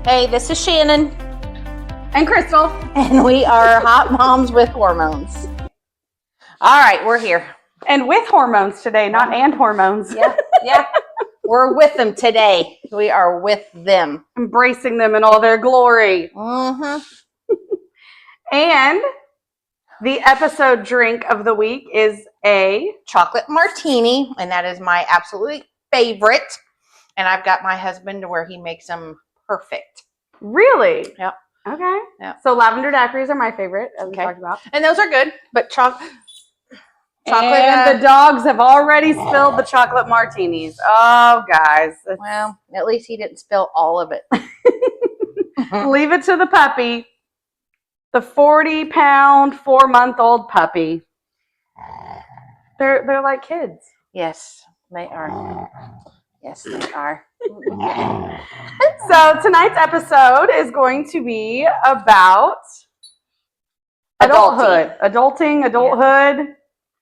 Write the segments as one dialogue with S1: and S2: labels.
S1: Hey, this is Shannon,
S2: And Crystal.
S1: and we are Hot Moms with Hormones. All right, we're here.
S2: And with hormones today, not and hormones.
S1: Yeah. We're with them today. We are with them.
S2: Embracing them in all their glory.
S1: Mm-hmm.
S2: And the episode drink of the week is a
S1: Chocolate martini, and that is my absolute favorite. And I've got my husband to where he makes them perfect.
S2: really.
S1: Yep.
S2: Okay.
S1: Yep.
S2: So lavender daiquiris are my favorite, as we talked about.
S1: And those are good, but chocolate.
S2: And the dogs have already spilled the chocolate martinis. Oh, guys.
S1: Well, at least he didn't spill all of it.
S2: Leave it to the puppy. The 40-pound, 4-month-old puppy. They're like kids.
S1: Yes, they are. Yes, they are.
S2: So tonight's episode is going to be about adulthood, adulthood,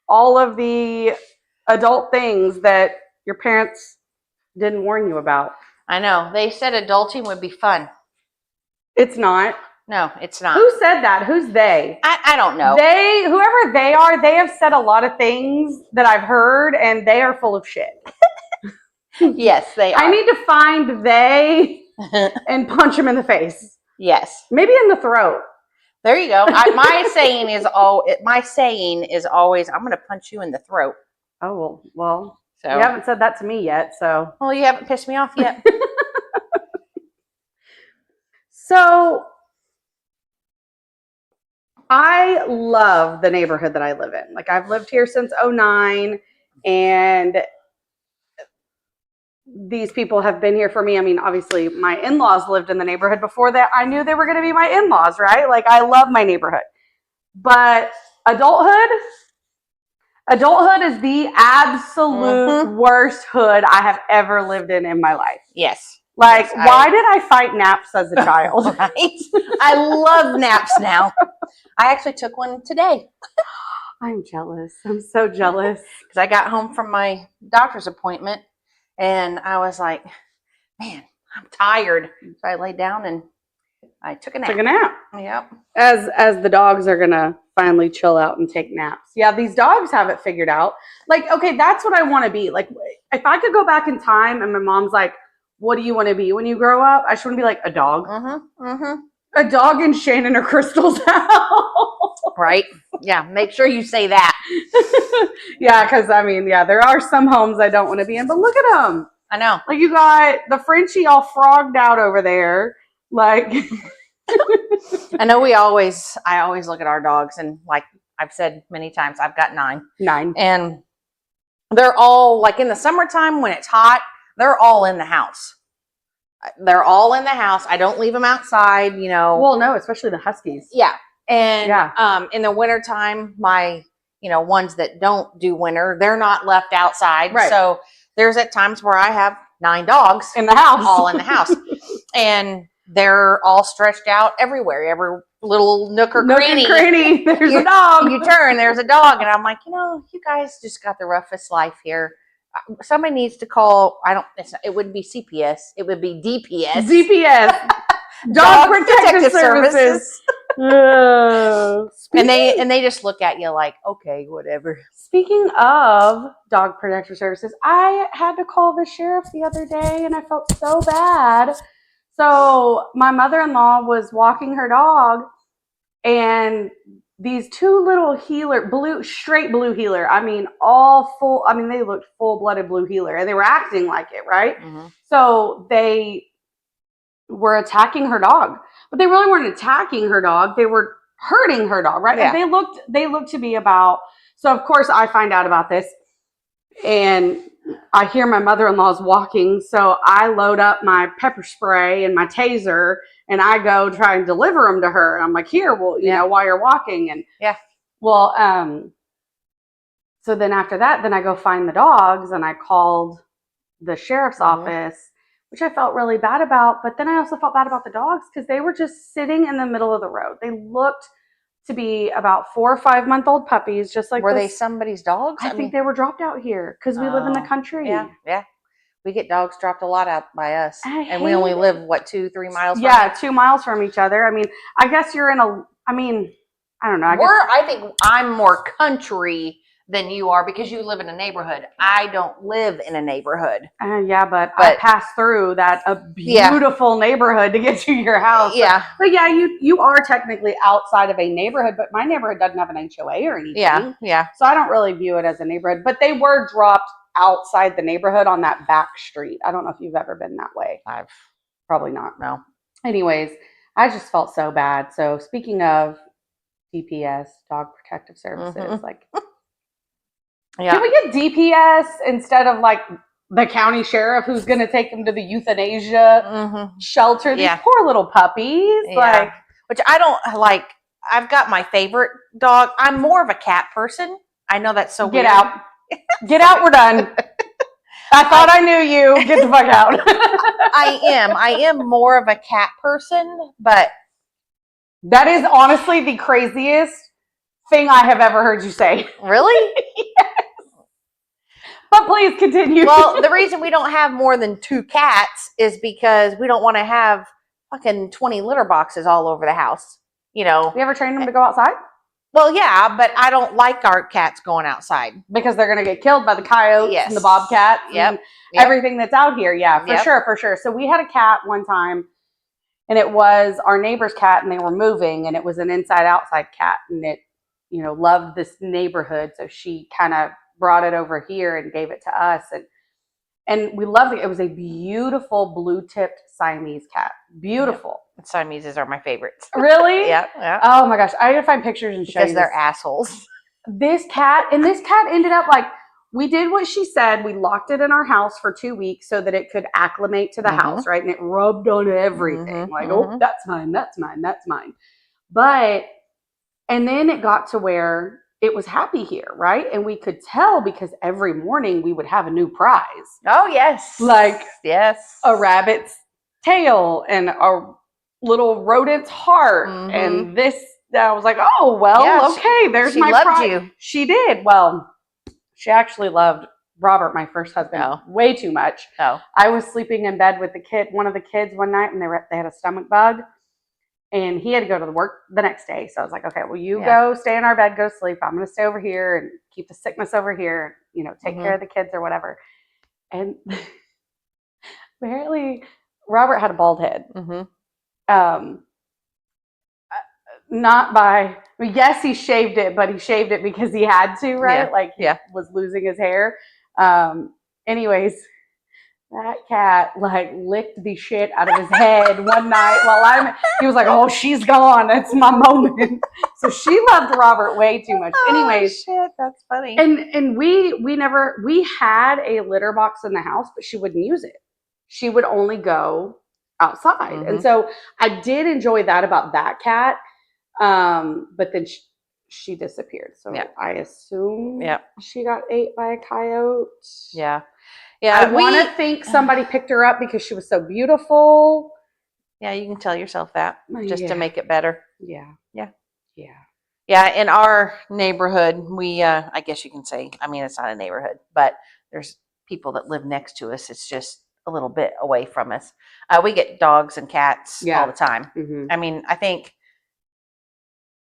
S2: all of the adult things that your parents didn't warn you about.
S1: I know. They said adulting would be fun.
S2: It's not.
S1: No, it's not.
S2: Who said that? Who's they?
S1: I don't know.
S2: Whoever they are, they have said a lot of things that I've heard, and they are full of shit.
S1: Yes, they are.
S2: I need to find they and punch them in the face.
S1: Yes.
S2: Maybe in the throat.
S1: There you go. My saying is always, I'm going to punch you in the throat.
S2: Oh, well,
S1: So
S2: you haven't said that to me yet, so.
S1: Well, you haven't pissed me off yet.
S2: So, I love the neighborhood that I live in. Like, I've lived here since 2009, and these people have been here for me. I mean, obviously, my in-laws lived in the neighborhood before that. I knew they were going to be my in-laws, right? Like, I love my neighborhood. But adulthood is the absolute worst hood I have ever lived in my life.
S1: Yes.
S2: Like,
S1: Yes,
S2: why did I fight naps as a child?
S1: Right? I love naps now. I actually took one today.
S2: I'm jealous. I'm so jealous.
S1: Because I got home from my doctor's appointment and I was like, man, I'm tired. So I laid down and I took a nap.
S2: Took a nap.
S1: Yep.
S2: As the dogs are going to finally chill out and take naps. Yeah, these dogs have it figured out. Like, okay, that's what I want to be. Like, if I could go back in time and my mom's like, what do you want to be when you grow up? I just want to be like a dog. A dog in Shannon or Crystal's house.
S1: Right? Yeah, make sure you say that.
S2: Yeah, because, I mean, yeah, there are some homes I don't want to be in, but look at them.
S1: I know.
S2: Like, you got the Frenchie all frogged out over there. Like,
S1: I know I always look at our dogs, and like I've said many times, I've got 9. And they're all, like, in the summertime when it's hot, they're all in the house. I don't leave them outside, you know.
S2: Well, no, especially the Huskies.
S1: Yeah. And in the wintertime, my, ones that don't do winter, they're not left outside.
S2: Right.
S1: So there's at times where I have 9 dogs
S2: in the house.
S1: All in the house. And they're all stretched out everywhere, every little nook or cranny.
S2: There's a dog.
S1: You turn, there's a dog. And I'm like, you guys just got the roughest life here. Somebody needs to call, it wouldn't be CPS, it would be DPS. Dog Protective Services. And they just look at you like, okay, whatever.
S2: Speaking of Dog Protective Services, I had to call the sheriff the other day and I felt so bad. So my mother-in-law was walking her dog and these 2 little straight blue heeler. I mean, they looked full-blooded blue heeler and they were acting like it, right?
S1: Mm-hmm.
S2: So they were attacking her dog, but they really weren't attacking her dog. They were hurting her dog, right?
S1: Yeah.
S2: And they looked to be about, so of course I find out about this and I hear my mother-in-law's walking. So I load up my pepper spray and my taser and I go try and deliver them to her. And I'm like, here, well, you know, while you're walking. And well, so then after that, then I go find the dogs and I called the sheriff's office, which I felt really bad about. But then I also felt bad about the dogs because they were just sitting in the middle of the road. They looked to be about 4 or 5 month old puppies, just like
S1: were they somebody's dogs?
S2: I think they were dropped out here because we live in the country.
S1: Yeah. We get dogs dropped a lot out by us. And we
S2: hate
S1: only
S2: it.
S1: live, what, 2-3 miles from
S2: Yeah,
S1: each
S2: 2 miles from each other. I mean, I guess you're in a, I mean, I don't know.
S1: I think I'm more country than you are because you live in a neighborhood. I don't live in a neighborhood.
S2: Yeah, but I passed through that a beautiful neighborhood to get to your house.
S1: Yeah.
S2: But yeah, you are technically outside of a neighborhood, but my neighborhood doesn't have an HOA or anything.
S1: Yeah, yeah.
S2: So I don't really view it as a neighborhood. But they were dropped outside the neighborhood on that back street. I don't know if you've ever been that way.
S1: I've
S2: Probably not.
S1: no.
S2: Anyways, I just felt so bad. So speaking of DPS, Dog Protective Services, like,
S1: Yeah.
S2: can we get DPS instead of like the county sheriff who's going to take them to the euthanasia shelter? These poor little puppies, like,
S1: which I don't like. I've got my favorite dog. I'm more of a cat person. I know that's so weird.
S2: Get out. Get out. We're done. I thought I knew you. Get the fuck out.
S1: I am more of a cat person, but
S2: that is honestly the craziest thing I have ever heard you say.
S1: Really?
S2: Yes. But please continue.
S1: Well, the reason we don't have more than 2 cats is because we don't want to have fucking 20 litter boxes all over the house. You know.
S2: You ever train them to go outside?
S1: Well, yeah, but I don't like our cats going outside.
S2: Because they're going to get killed by the coyotes and the bobcats and everything that's out here. Yeah, for sure. So we had a cat one time, and it was our neighbor's cat, and they were moving, and it was an inside-outside cat, and it, you know, loved this neighborhood, so she kind of brought it over here and gave it to us, and we loved it. It was a beautiful blue-tipped Siamese cat. Beautiful.
S1: Yep. Siameses are my favorites.
S2: Really?
S1: Yeah.
S2: Oh my gosh, I gotta find pictures and show you.
S1: Because they're assholes.
S2: This cat ended up like, we did what she said. We locked it in our house for 2 weeks so that it could acclimate to the house, right? And it rubbed on everything. Oh, that's mine, that's mine, that's mine. But, and then it got to where it was happy here, right? And we could tell because every morning we would have a new prize.
S1: Oh, yes.
S2: Like,
S1: yes,
S2: a rabbit's tail and a little rodent's heart. And this, I was like, oh, well, okay, there's my prize. She loved you. She did. Well, she actually loved Robert, my first husband, way too much. I was sleeping in bed with one of the kids one night, and they had a stomach bug. And he had to go to work the next day. So I was like, okay, well, you go stay in our bed, go sleep. I'm going to stay over here and keep the sickness over here, you know, take care of the kids or whatever. And apparently Robert had a bald head. Not by, I mean, yes, he shaved it, but he shaved it because he had to, right? Like he was losing his hair. Anyways, that cat like licked the shit out of his head one night he was like, oh, she's gone. That's my moment. So she loved Robert way too much. Anyways,
S1: shit, that's funny.
S2: And we had a litter box in the house, but she wouldn't use it. She would only go outside. And so I did enjoy that about that cat. But then she disappeared. So I assume she got ate by a coyote.
S1: Yeah.
S2: I want to think somebody picked her up because she was so beautiful.
S1: Yeah, you can tell yourself that just to make it better.
S2: Yeah.
S1: In our neighborhood, we, I guess you can say, I mean, it's not a neighborhood, but there's people that live next to us. It's just a little bit away from us. We get dogs and cats all the time. I mean, I think,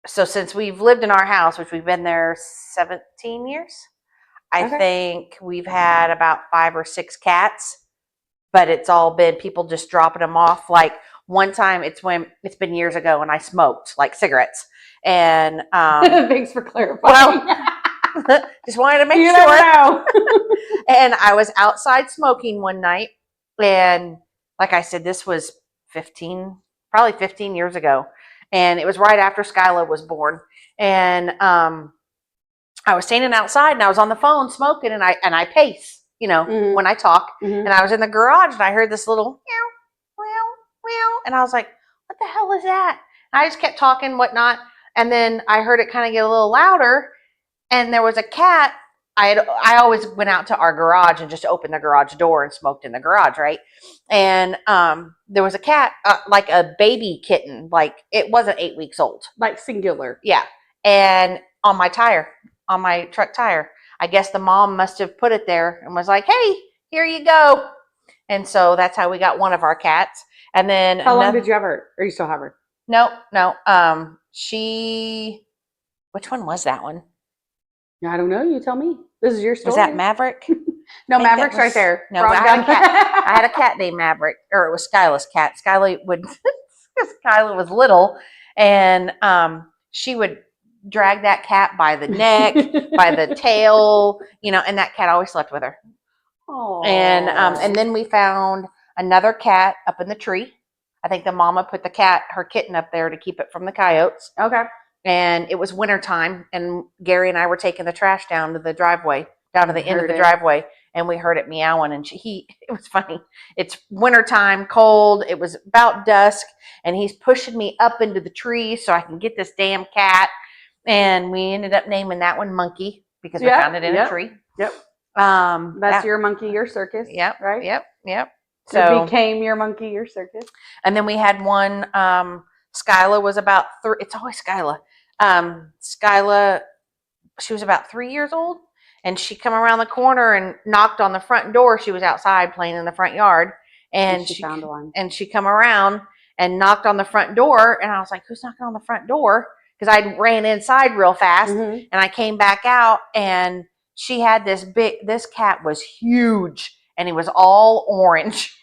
S1: so since we've lived in our house, which we've been there 17 years, I think we've had about 5 or 6 cats, but it's all been people just dropping them off. Like one time it's been years ago when I smoked like cigarettes and,
S2: thanks for clarifying.
S1: Well, just wanted to make
S2: sure.
S1: Know. And I was outside smoking one night. And like I said, this was probably 15 years ago. And it was right after Skyla was born. And, I was standing outside and I was on the phone smoking and I pace, you know, when I talk. And I was in the garage and I heard this little meow, meow, meow. And I was like, what the hell is that? And I just kept talking, whatnot. And then I heard it kind of get a little louder. And there was a cat. I always went out to our garage and just opened the garage door and smoked in the garage, right? And there was a cat, like a baby kitten, like it wasn't 8 weeks old.
S2: Like singular.
S1: Yeah. And on my truck tire. I guess the mom must have put it there and was like, hey, here you go. And so that's how we got one of our cats. And then
S2: how long did you have her? Or you still have her?
S1: No. Which one was that one?
S2: I don't know. You tell me. This is your story.
S1: Was that Maverick?
S2: No, Maverick's right there.
S1: No, I had a cat. I had a cat named Maverick, or it was Skyla's cat. Skyla was little, and she would drag that cat by the neck, by the tail, and that cat always slept with her.
S2: Aww.
S1: And then we found another cat up in the tree. I think the mama put her kitten up there to keep it from the coyotes.
S2: Okay.
S1: And it was wintertime, and Gary and I were taking the trash down to the driveway, down to the end of the driveway, and we heard it meowing, and it was funny. It's wintertime, cold. It was about dusk, and he's pushing me up into the tree so I can get this damn cat. And we ended up naming that one Monkey because we found it in a tree.
S2: Yep. That's your monkey, your circus.
S1: Yep.
S2: Right?
S1: Yep.
S2: So it became your monkey, your circus.
S1: And then we had one, Skyla was about it's always Skyla. Skyla, she was about 3 years old, and she come around the corner and knocked on the front door. She was outside playing in the front yard, and she found one. And she come around and knocked on the front door, and I was like, "Who's knocking on the front door?" Because I ran inside real fast, and I came back out, and she had this cat was huge, and he was all orange.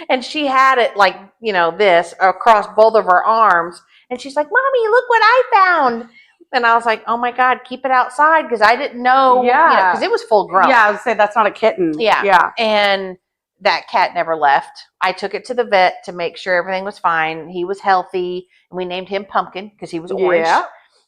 S1: And she had it like, this across both of her arms. And she's like, "Mommy, look what I found." And I was like, "Oh my God, keep it outside." Because I didn't know, because it was full grown.
S2: Yeah, I would say that's not a kitten.
S1: Yeah. And that cat never left. I took it to the vet to make sure everything was fine. He was healthy. And we named him Pumpkin because he was orange. Yeah.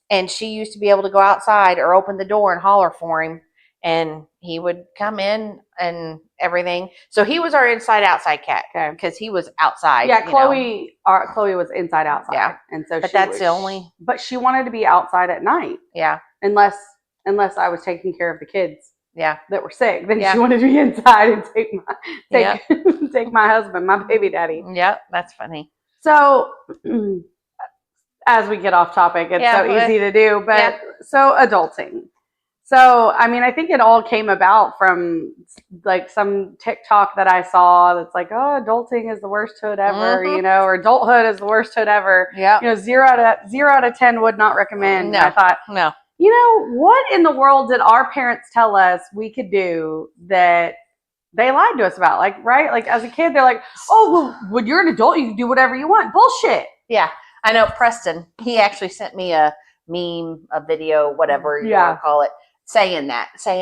S1: And she used to be able to go outside or open the door and holler for him. And he would come in and everything. So he was our inside-outside cat because he was outside.
S2: Yeah, Chloe was inside-outside.
S1: Yeah,
S2: and so
S1: that's the only.
S2: But she wanted to be outside at night.
S1: Yeah,
S2: unless I was taking care of the kids.
S1: Yeah,
S2: that were sick. Then she wanted to be inside and take my husband, my baby daddy.
S1: Yeah, that's funny.
S2: So. As we get off topic, it's so easy to do. But so adulting. So, I mean, I think it all came about from like some TikTok that I saw that's like, "Oh, adulting is the worst hood ever," or adulthood is the worst hood ever.
S1: Yeah.
S2: 0 out of 10 would not recommend.
S1: No.
S2: And I thought,
S1: no.
S2: What in the world did our parents tell us we could do that they lied to us about? Like, right? Like as a kid, they're like, "Oh, well, when you're an adult, you can do whatever you want." Bullshit.
S1: Yeah. I know Preston, he actually sent me a meme, a video, whatever you want to call it, saying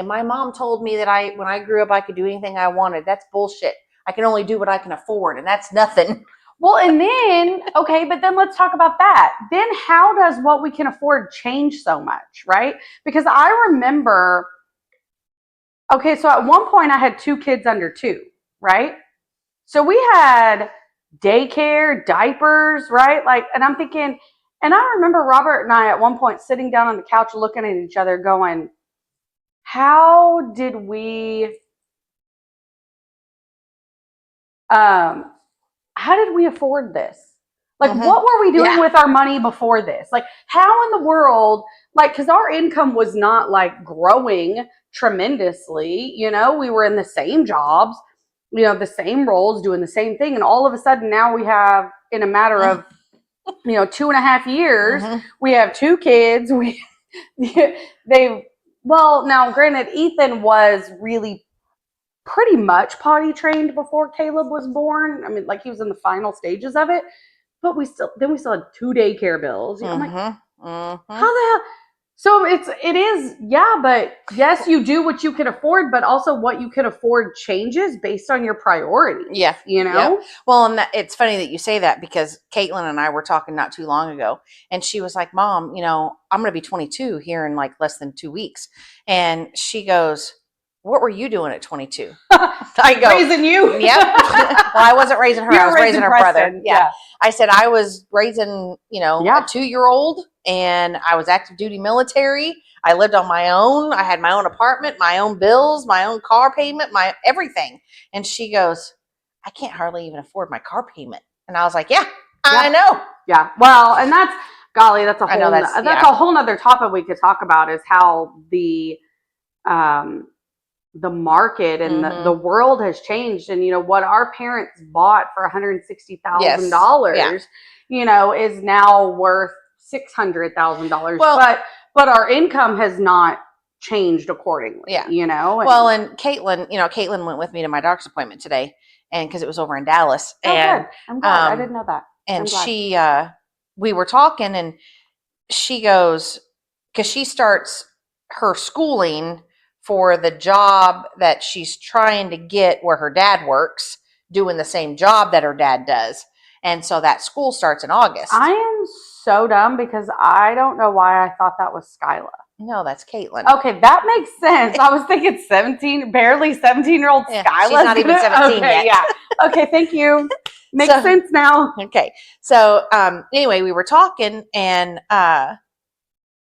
S1: my mom told me that when I grew up, I could do anything I wanted. That's bullshit. I can only do what I can afford, and that's nothing.
S2: Well, and then, but then let's talk about that. Then how does what we can afford change so much, right? Because I remember, so at one point I had 2 kids under 2, right? So we had daycare, diapers, right? Like, and I'm thinking, and I remember Robert and I at one point sitting down on the couch looking at each other going, how did we afford this? Like, what were we doing with our money before this? Like, how in the world, like, because our income was not like growing tremendously, we were in the same jobs, the same roles, doing the same thing. And all of a sudden now we have, in a matter of, 2.5 years, we have 2 kids. Now granted, Ethan was really pretty much potty trained before Caleb was born. I mean, like he was in the final stages of it, but we still had 2 daycare bills. I'm like, how the hell? So it is, but yes, you do what you can afford, but also what you can afford changes based on your priorities.
S1: Yeah. Yeah. Well, and it's funny that you say that because Caitlin and I were talking not too long ago, and she was like, "Mom, I'm going to be 22 here in like less than 2 weeks." And she goes, "What were you doing at 22?
S2: I go, raising you.
S1: Yep. Well, I wasn't raising her. I was raising her brother. Yeah. I said I was raising, a 2-year-old, and I was active duty military. I lived on my own. I had my own apartment, my own bills, my own car payment, my everything. And she goes, "I can't hardly even afford my car payment." And I was like, "Yeah, I know."
S2: Yeah. Well, and that's a whole that's a whole nother topic we could talk about is how the the market and
S1: Mhm.
S2: the world has changed. And, you know, what our parents bought for $160,000,
S1: Yes.
S2: you know, is now worth $600,000.
S1: Well-
S2: but our income has not changed accordingly,
S1: Yeah.
S2: you know?
S1: Well, and Caitlin went with me to my doctor's appointment today, and because it was over in Dallas, and
S2: good. I'm glad. I didn't know that.
S1: and
S2: I'm glad.
S1: she, we were talking, and she goes, because she starts her schooling for the job that she's trying to get where her dad works, doing the same job that her dad does, and so that school starts in August.
S2: I am so dumb because I don't know why I thought that was Skyla.
S1: No, that's Caitlin.
S2: Okay, that makes sense. I was thinking barely 17-year-old
S1: Yeah,
S2: Skyla.
S1: she's not even 17 yet.
S2: Yeah. Okay, thank you. Makes
S1: So-
S2: sense now.
S1: Okay. So anyway, we were talking, and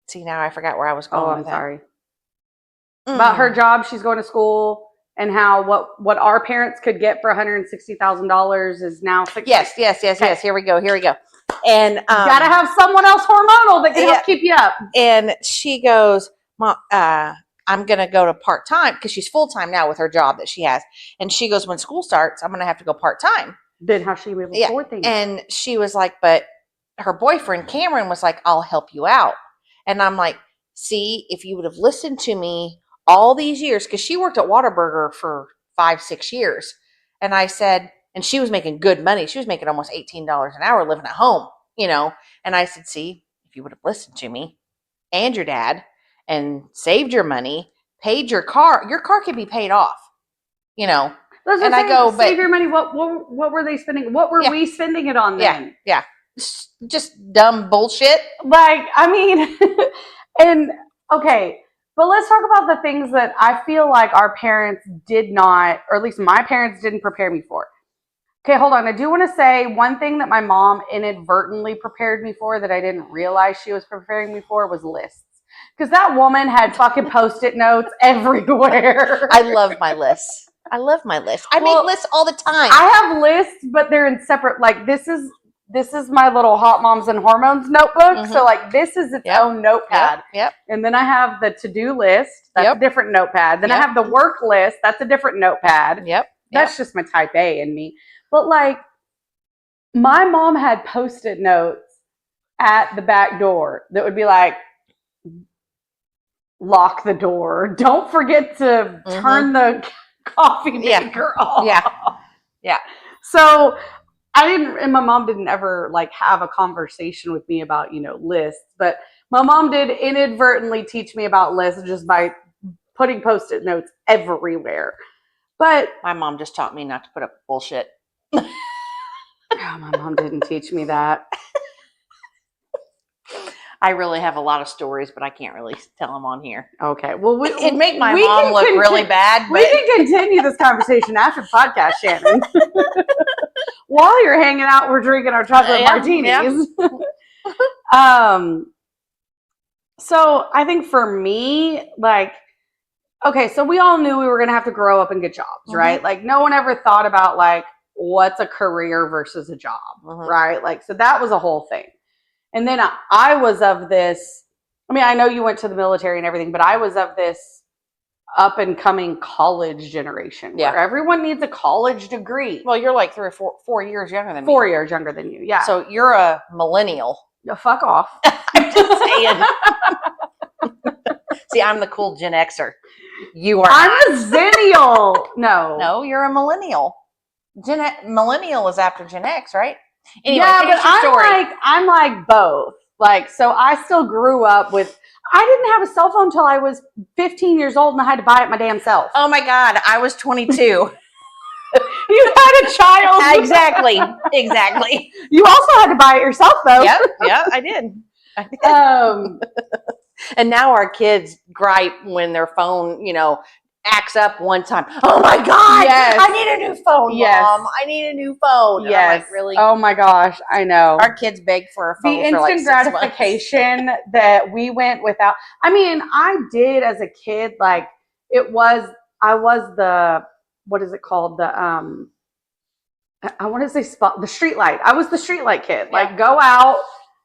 S1: see, now I forgot where I was going.
S2: Oh, I'm
S1: with that.
S2: sorry. About her job, she's going to school, and how what our parents could get for $160,000 is now $600,000.
S1: Yes. Here we go. And
S2: Gotta have someone else hormonal that can
S1: Yeah.
S2: help keep you up.
S1: and she goes, Mom, I'm gonna go to part time because she's full time now with her job that she has. And she goes, when school starts, I'm gonna have to go part time.
S2: Then how she able to
S1: Yeah.
S2: afford things?
S1: And she was like, but her boyfriend Cameron was like, I'll help you out. And I'm like, see, if you would have listened to me all these years, because she worked at Whataburger for 5-6 years. And I said, and she was making good money. She was making almost $18 an hour living at home, you know. And I said, see, if you would have listened to me and your dad and saved your money, paid your car could be paid off, you know.
S2: And
S1: I go, but-
S2: save your money. What were they spending? What were
S1: Yeah.
S2: we spending it on then?
S1: Yeah. Just dumb bullshit.
S2: Like, I mean, and okay, but let's talk about the things that I feel like our parents did not, or at least my parents didn't prepare me for. Okay, hold on. I do want to say one thing that my mom inadvertently prepared me for that I didn't realize she was preparing me for was lists. Because that woman had fucking Post-it notes everywhere.
S1: I love my lists. I make lists all the time.
S2: I have lists, but they're in separate, like this is my little Hot Moms and Hormones notebook.
S1: Mhm.
S2: So like this is its own notepad.
S1: Yep.
S2: And then I have the to-do list. That's a different notepad. Then I
S1: Yep.
S2: have the work list. That's a different notepad.
S1: Yep.
S2: That's just my type A in me. But like my mom had Post-it notes at the back door that would be like, lock the door. Don't forget to turn the coffee maker off.
S1: Yeah.
S2: So and my mom didn't ever like have a conversation with me about, you know, lists, but my mom did inadvertently teach me about lists just by putting Post-it notes everywhere. But
S1: My mom just taught me not to put up bullshit.
S2: my mom didn't teach me that.
S1: I really have a lot of stories, but I can't really tell them on here.
S2: Okay. Well,
S1: It'd make my
S2: we
S1: mom
S2: can
S1: look really bad.
S2: We
S1: But
S2: can continue this conversation after the podcast, Shannon. While you're hanging out, we're drinking our chocolate martinis. So I think for me, like, okay, so we all knew we were going to have to grow up and get jobs, right? Like, no one ever thought about, like, what's a career versus a job, right? Like, so that was a whole thing. And then I was of this, I mean, I know you went to the military and everything, but I was of this up and coming college generation where everyone needs a college degree.
S1: Well, you're like 3 or 4 years younger than me.
S2: 4 years younger than you, yeah.
S1: So you're a millennial.
S2: No, fuck off.
S1: I'm just saying. See, I'm the cool Gen Xer. You are.
S2: I'm a Zennial.
S1: No, you're a millennial. Millennial is after Gen X, right? Anyway,
S2: yeah,
S1: finish
S2: but
S1: your story.
S2: I'm like both. Like, so I still grew up with, I didn't have a cell phone until I was 15 years old and I had to buy it my damn self.
S1: Oh my God, I was 22.
S2: You had a child.
S1: Exactly.
S2: You also had to buy it yourself though.
S1: Yep, I did. And now our kids gripe when their phone, you know, acts up one time. Oh my God!
S2: Yes.
S1: I need a new phone, Mom. I need a new phone.
S2: Yes.
S1: I'm like, really?
S2: Oh my gosh, I know.
S1: Our kids beg for a phone
S2: The
S1: for like
S2: instant
S1: 6 months.
S2: gratification that we went without. I mean, I did as a kid. Like, I was the, what is it called? The I want to say the street light. I was the street light kid.
S1: Yeah.
S2: Like, go out,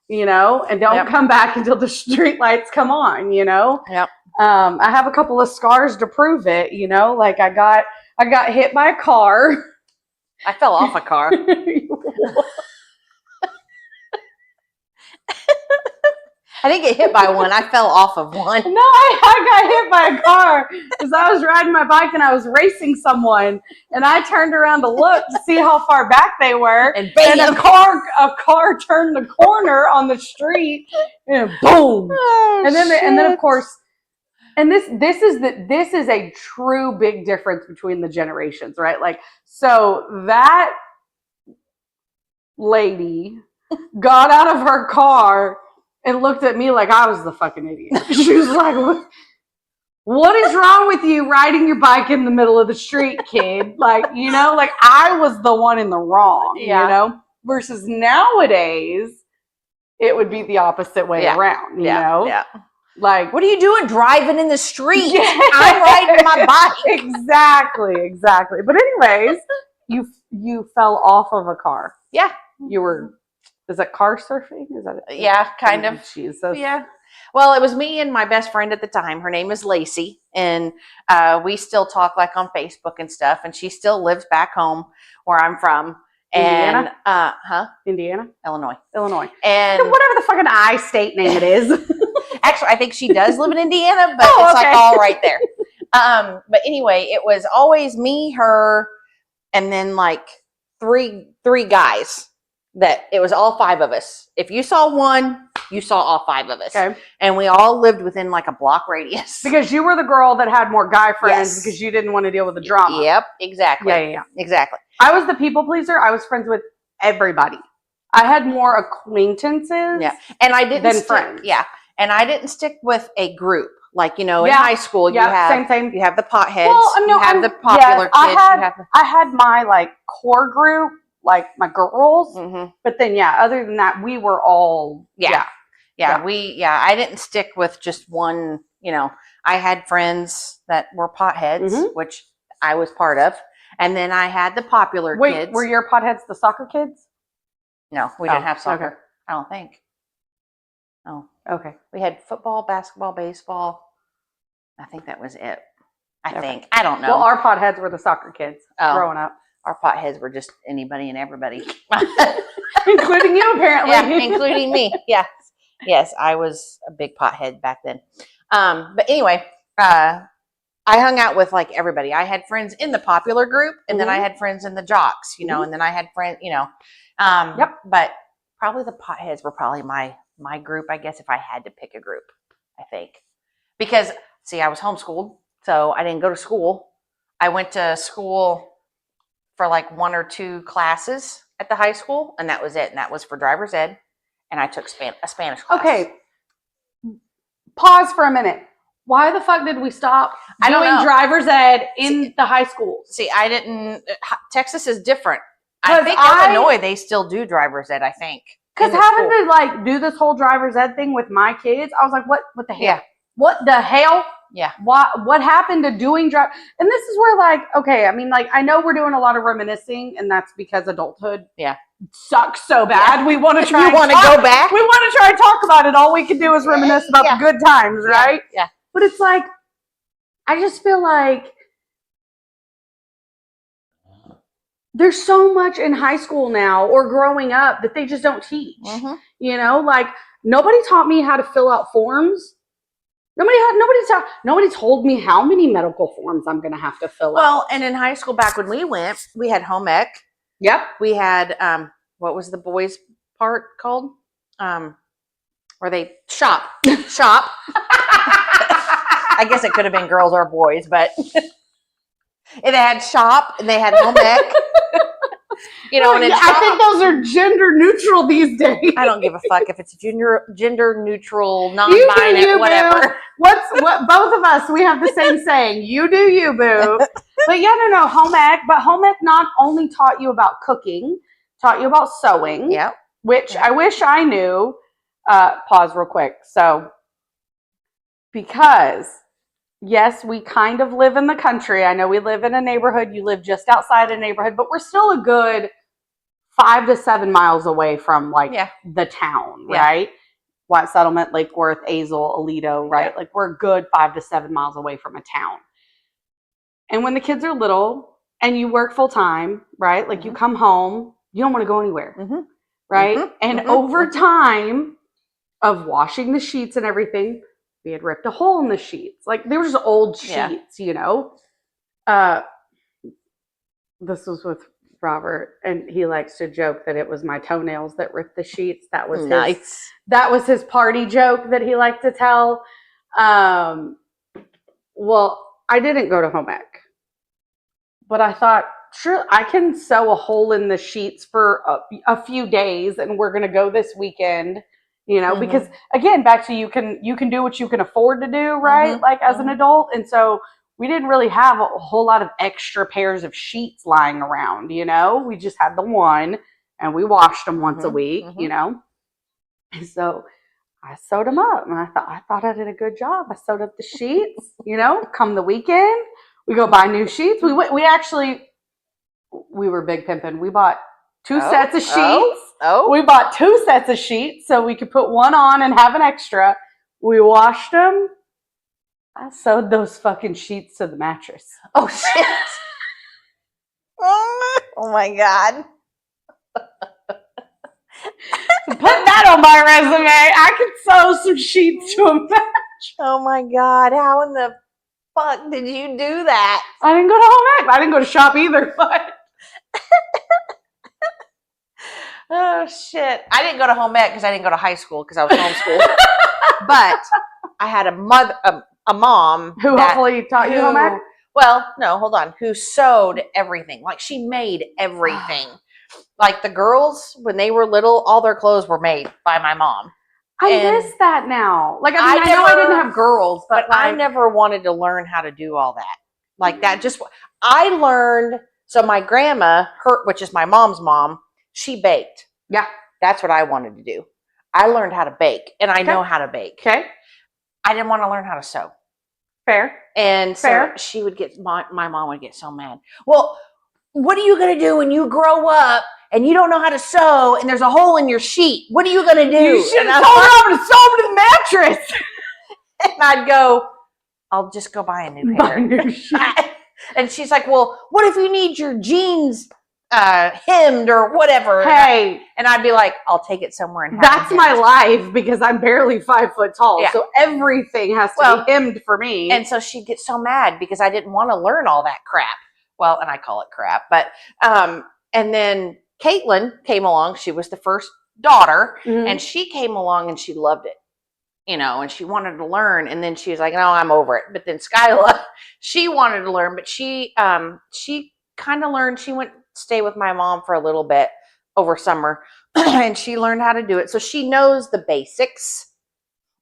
S2: you know, and don't come back until the street lights come on, you know?
S1: Yep.
S2: I have a couple of scars to prove it, you know, like I got hit by a car.
S1: I fell off a car. I didn't get hit by one. I fell off of one.
S2: No, I got hit by a car because I was riding my bike and I was racing someone, and I turned around to look to see how far back they were,
S1: and bam,
S2: a car turned the corner on the street, and boom,
S1: oh,
S2: and then of course, and this is a true big difference between the generations, right? Like, so that lady got out of her car and looked at me like I was the fucking idiot. She was like, what is wrong with you riding your bike in the middle of the street, kid? Like, you know, like I was the one in the wrong, you know? Versus nowadays, it would be the opposite way around, you know? Yeah. Like,
S1: what are you doing driving in the street? I'm riding my bike.
S2: Exactly. But anyways, you fell off of a car.
S1: Yeah.
S2: You were... Is that car surfing? Is that it?
S1: Yeah, kind of.
S2: Jesus.
S1: Yeah. Well, it was me and my best friend at the time. Her name is Lacey, and we still talk like on Facebook and stuff. And she still lives back home where I'm from.
S2: Indiana?
S1: And
S2: Indiana?
S1: Illinois.
S2: And whatever the fucking I state name it is.
S1: Actually, I think she does live in Indiana, but it's like all right there. But anyway, it was always me, her, and then like three guys. That it was all five of us. If you saw one, you saw all five of us. Okay. And we all lived within like a block radius.
S2: Because you were the girl that had more guy friends because you didn't want to deal with the drama.
S1: Yep, exactly.
S2: Yeah.
S1: Exactly.
S2: I was the people pleaser. I was friends with everybody. I had more acquaintances
S1: and I didn't
S2: than friends.
S1: Yeah. And I didn't stick with a group. Like, you know, in high school, you have
S2: same.
S1: You have the potheads.
S2: Well, no,
S1: you have the popular kids.
S2: I had my like core group, like my girls, but then other than that, we were all
S1: I didn't stick with just one. You know, I had friends that were potheads, which I was part of, and then I had the popular kids.
S2: Were your potheads the soccer kids?
S1: No, we didn't have soccer.
S2: Okay.
S1: I don't think. Oh,
S2: okay.
S1: We had football, basketball, baseball. I think that was it. I think. I don't know.
S2: Well, our potheads were the soccer kids growing up.
S1: Our potheads were just anybody and everybody.
S2: Including you, apparently.
S1: Yeah, including me. Yeah. Yes, I was a big pothead back then. But anyway, I hung out with like everybody. I had friends in the popular group, and then I had friends in the jocks, you know, and then I had friends, you know. But probably the potheads were probably my group, I guess, if I had to pick a group, I think. Because, see, I was homeschooled, so I didn't go to school. I went to school for like 1 or 2 classes at the high school, and that was it. And that was for driver's ed, and I took a Spanish class.
S2: Okay, pause for a minute. Why the fuck did we stop doing driver's ed in the high schools?
S1: See, I didn't. Texas is different. I think Illinois, they still do driver's ed, I think.
S2: Because having to like do this whole driver's ed thing with my kids, I was like, what the hell?
S1: Yeah.
S2: What the hell?
S1: Yeah.
S2: What happened to doing drive? And this is where like, okay, I mean, like, I know we're doing a lot of reminiscing, and that's because adulthood sucks so bad. We want to try.
S1: We want to go back.
S2: We want to try and talk about it. All we can do is reminisce about the good times, right?
S1: Yeah.
S2: But it's like, I just feel like there's so much in high school now or growing up that they just don't teach. You know, like nobody taught me how to fill out forms. Nobody told me how many medical forms I'm going to have to fill out.
S1: Well, and in high school back when we went, we had home ec.
S2: Yep.
S1: We had, what was the boys part called? Where they shop. I guess it could have been girls or boys, but it had shop and they had home ec. You know, and
S2: I think those are gender neutral these days.
S1: I don't give a fuck if it's gender neutral, non-binary, whatever.
S2: What both of us, we have the same saying. You do you, boo. But no, home ec. But home ec not only taught you about cooking, taught you about sewing.
S1: Yeah.
S2: Which I wish I knew. Pause real quick. So, because yes, we kind of live in the country. I know we live in a neighborhood. You live just outside a neighborhood, but we're still a good 5 to 7 miles away from like the town, right? White Settlement, Lake Worth, Azle, Aledo, right?
S1: Yeah.
S2: Like we're a good 5 to 7 miles away from a town. And when the kids are little and you work full time, right? Like you come home, you don't want to go anywhere, right? And over time of washing the sheets and everything, we had ripped a hole in the sheets. Like they were just old sheets, you know? This was with Robert, and he likes to joke that it was my toenails that ripped the sheets. That was
S1: nice.
S2: That was his party joke that he liked to tell. Well, I didn't go to home ec, but I thought, sure, I can sew a hole in the sheets for a few days, and we're gonna go this weekend. You know, because again, back to you can do what you can afford to do, right? Like as an adult, and so we didn't really have a whole lot of extra pairs of sheets lying around, you know? We just had the one and we washed them once a week, you know? And so I sewed them up and I thought I did a good job. I sewed up the sheets, you know, come the weekend, we go buy new sheets. We were big pimping. We bought 2 sets of sheets. We bought 2 sets of sheets so we could put one on and have an extra. We washed them. I sewed those fucking sheets to the mattress.
S1: Oh, shit. Oh, my God.
S2: Put that on my resume. I could sew some sheets to a mattress.
S1: Oh, my God. How in the fuck did you do that?
S2: I didn't go to home ec. I didn't go to shop either, but...
S1: Oh, shit. I didn't go to home ec because I didn't go to high school because I was homeschooled. But I had a mom
S2: who hopefully taught you home ec?
S1: Well, no, hold on. Who sewed everything. Like she made everything. Like the girls, when they were little, all their clothes were made by my mom.
S2: I miss that now. Like, I know I didn't have girls, but
S1: I never wanted to learn how to do all that. Like that I learned, so my grandma, which is my mom's mom, she baked.
S2: Yeah.
S1: That's what I wanted to do. I learned how to bake, and I know how to bake.
S2: Okay.
S1: I didn't want to learn how to sew.
S2: Fair.
S1: And so she would my mom would get so mad. Well, what are you going to do when you grow up and you don't know how to sew and there's a hole in your sheet? What are you going to do?
S2: You should have told her I'm going to sew them to the mattress.
S1: And I'd go, I'll just go buy a new pair. And she's like, well, what if you need your jeans hemmed or whatever?
S2: Hey.
S1: And I'd be like, I'll take it somewhere and have
S2: That's my life because I'm barely 5 foot tall.
S1: Yeah.
S2: So everything has to be hemmed for me.
S1: And so she'd get so mad because I didn't want to learn all that crap. Well, and I call it crap. But, and then Caitlin came along. She was the first daughter and she came along and she loved it, you know, and she wanted to learn. And then she was like, no, I'm over it. But then Skyla, she wanted to learn, but she kind of learned. She went stay with my mom for a little bit over summer and she learned how to do it. So she knows the basics.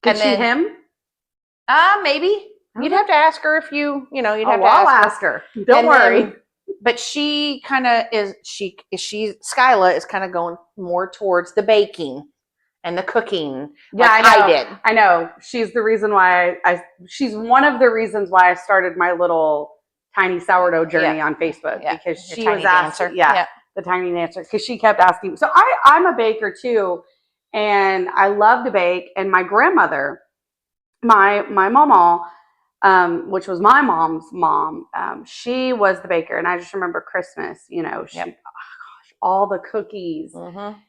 S2: Did she hem?
S1: Maybe. You'd have to ask her if you'd have to
S2: I'll ask her. Don't worry.
S1: But she kind of Skyla is kind of going more towards the baking and the cooking.
S2: Yeah,
S1: like
S2: I
S1: did.
S2: I know. She's the reason why she's one of the reasons why I started my little tiny sourdough journey on Facebook because she was asking, the tiny dancer, because she kept asking. So I'm a baker too, and I love to bake. And my grandmother, my mama, which was my mom's mom, she was the baker, and I just remember Christmas. You know, all the cookies.